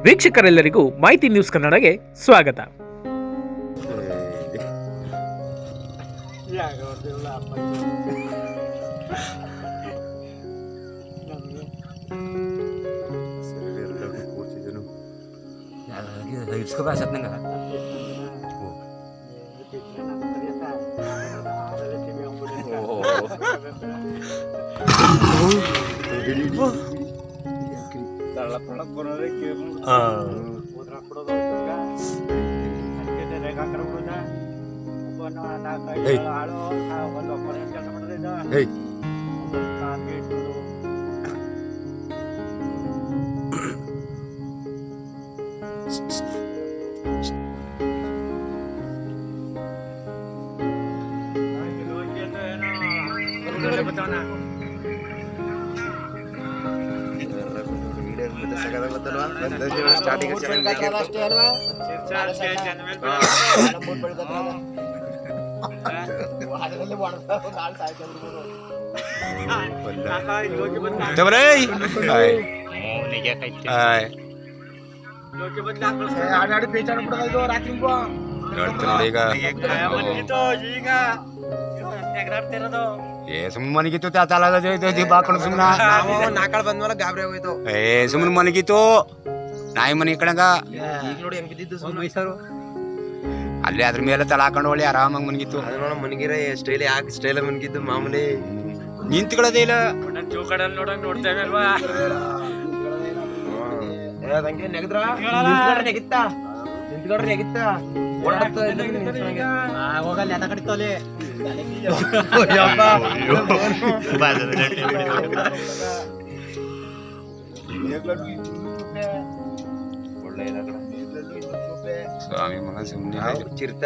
ವೀಕ್ಷಕರೆಲ್ಲರಿಗೂ ಮಾಹಿತಿ ನ್ಯೂಸ್ ಕನ್ನಡಗೆ ಸ್ವಾಗತ. ಸುಮ್ಮನೆ ಮನಗಿತ್ತು ಬಾಕೊಂಡು ಸುಮ್ಮನೆ ನಾಕಾಳ ಬಂದ್ಮೇಲೆ ಗಾಬರಿ ಆಗೋಯ್ತು. ಸುಮ್ಮನೆ ಮನಗಿತ್ತು ನಾಯಿ ಮನೆ ಕಣಗ ನೋಡಿ ಹೆಂಗ್ ಬಿದ್ದಿದ್ದು ಮೈಸೂರು ಅಲ್ಲಿ ಅದ್ರ ಮೇಲೆ ತಳ ಹಾಕೊಂಡು ಒಳ್ಳೆ ಆರಾಮಾಗಿ ಮನಗಿತ್ತು. ನೋಡ ಮನಗಿರ ಸ್ಟೈಲ್ ಯಾಕೆ ಸ್ಟೈಲ್ ಮನಗಿದ್ದು ಮಾಮೂಲಿ ನಿಂತ್ಕೊಳ್ಳೋದೇ ಇಲ್ಲ. ನೋಡ್ತೇವೆ ಅಲ್ವಾ? ಹಂಗೆ ನೆಗದ್ರ ನೆಗಿತ್ತ ನಿಂತ್ಕೊಂಡ್ರೆ ನೆಗಿತ್ತ ಹೋಗಲ್ಲ ಅದ ಕಡಿತೋಲಿ ಸ್ವಾಮಿ ಮಗ ಸುಮ್ಮನೆ ಚಿರ್ತ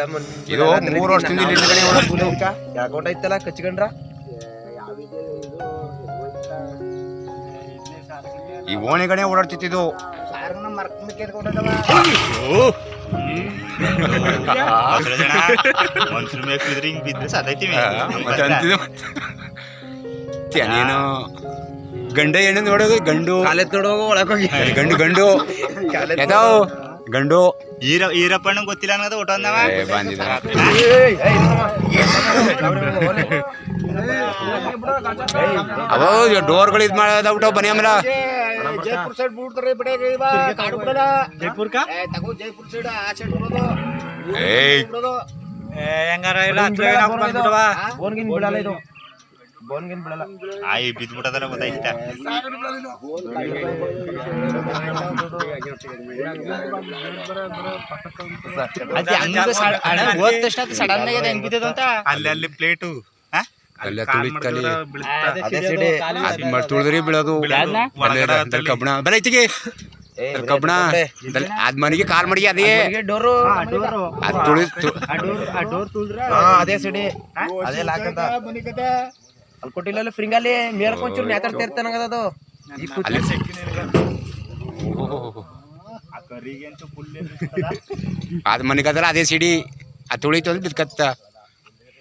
ಇದು 3 ವರ್ಷದಿಂದ ಯಾಕೊಂಡ ಐತಲ್ಲ ಕಚ್ಕೊಂಡ್ರ ಈ ಓಣಿಗಡೆ ಓಡಾಡ್ತಿದ್ದು. ನೀನು ಗಂಡ ಹೆಣ್ಣು ನೋಡೋದು ಗಂಡು ಕಾಲೆ ತೊಡೋಗ ಒಳಗೋಗಿ ಗಂಡು ಗಂಡು ಯಾವ್ದಾವ ಗಂಡು ಈರಪ್ಪಣ್ಣ ಗೊತ್ತಿಲ್ಲ ಅನ್ನೋದು ಊಟ ಬಂದಿದ ಅವ ಡೋರ್ಗಳು ಇದ್ ಮಾಡೋದ ಊಟ ಬನ್ನಿ ಆಮೇಲೆ ಜೈಪುರ್ ಸೈಡ್ ಬಿಡ್ತಾರೆ ಜೈಪುರ್ ಜೈಪುರ್ ಸೈಡ್ ಆ ಸೈಡ್ ಹೆಂಗಾರ ಬೋನ್ಗಿನ್ ಬಿಡಲ್ಲ ಇದು ಬೋನ್ಗಿನ್ ಬಿಡಲ್ಲ ಆಯ್ ಬಿದ್ಬಿಟ್ಟದಲ್ಲ ಗೊತ್ತಾಯ್ತ. ಅಲ್ಲಿ ಪ್ಲೇಟು ಅಲ್ಲ ತುಳಿತಲ್ಲಿ ತುಳಿದ್ರಿ ಬೀಳೋದು ಕಬ್ಬಣ ಬೆಳೈತಿಗೆ ಕಬ್ಬಣ ಅದ್ ಮನೆಗೆ ಕಾಲ್ ಮಡಿಗೆ ಅದೇ ಡೋರು ಅದ್ ತುಳಿತು ಅದೇ ಸಿಡಿ ಅದೇ ಲಾಕಂತ ಅಲ್ಲಿ ಕೊಟ್ಟಿಲ್ಲ ಫ್ರಿಂಗಲ್ಲಿ ಮೇಲ್ಕೊಂಚೂರು ನೇತಾಡ್ತಾ ಇರ್ತಾನದು ಅದ್ ಮನೆಗೆ ಅದಲ್ಲ ಅದೇ ಸಿಡಿ ಅದ್ ತುಳಿತು ಅಂದ್ರೆ ಬಿದ್ಕತ್ತ.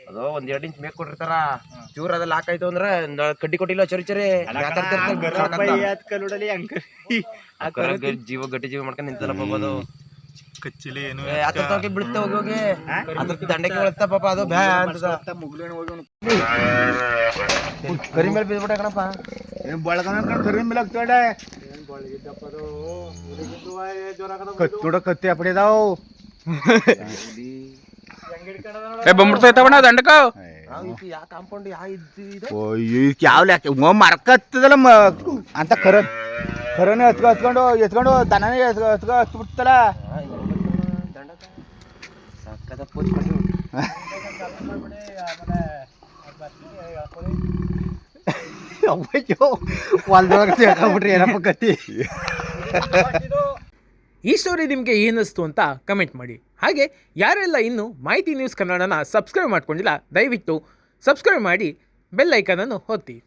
ಅದು 1-2 ಇಂಚ್ ಮೇಕ್ ಕೊಟ್ಟಿರ್ತಾರ ಚೂರ್ ಅದ ಲಾಕ್ ಆಯ್ತು ಅಂದ್ರ ಕಡ್ಡಿ ಕೊಟ್ಟಿಲ್ಲ ಚರಿ ಚರಿ ಜೀವ ಗಟ್ಟಿ ಜೀವ ಮಾಡ್ಕೊಂಡ್ ನಿಂತಲ್ಲ ಪಾಪ ಅದು ಕಚ್ಚಿಲಿ ಏನು ಅದ್ರ ಬಿಡುತ್ತೆ ಹೋಗಿ ಹೋಗಿ ಅದ್ರ ದಂಡಕ್ಕೆ ಒಳತ್ತ ಪಾಪ ಅದು ಬ್ಯಾ ಅಂತ ಕರಿ ಮೇಲೆ ಬಿದ್ಬಿಟ್ಟ ಕಣಪ್ಪ ಕರಿ ಮೇಲೆ ಆಗ್ತಾಡೆ ಕತ್ತೋಡ ಕತ್ತಿ ಅಪಡಿದಾವ್ ಬಂದ್ಬಿಡ್ತೈತವಣ್ಣ ದಂಡಕ ಯಾ ಕಾಂಪೌಂಡ್ ಯಾವ ಮರಕತ್ತದಲ್ಲ ಅಂತ ಖರನೇ ಎತ್ಕೊಂಡು ದನನೇ ಹತ್ಬಿಡ್ತಲ್ಲ ಹೊಲ್ದೊಳಗೆ ಏನಪ್ಪ ಕತ್ತಿ. ಈ ಸ್ಟೋರಿ ನಿಮಗೆ ಏನಿಸ್ತು ಅಂತ ಕಮೆಂಟ್ ಮಾಡಿ. ಹಾಗೆ ಯಾರೆಲ್ಲ ಇನ್ನೂ ಮಾಹಿತಿ ನ್ಯೂಸ್ ಕನ್ನಡನ ಸಬ್ಸ್ಕ್ರೈಬ್ ಮಾಡ್ಕೊಂಡಿಲ್ಲ ದಯವಿಟ್ಟು ಸಬ್ಸ್ಕ್ರೈಬ್ ಮಾಡಿ ಬೆಲ್ ಐಕನನ್ನು ಒತ್ತಿ.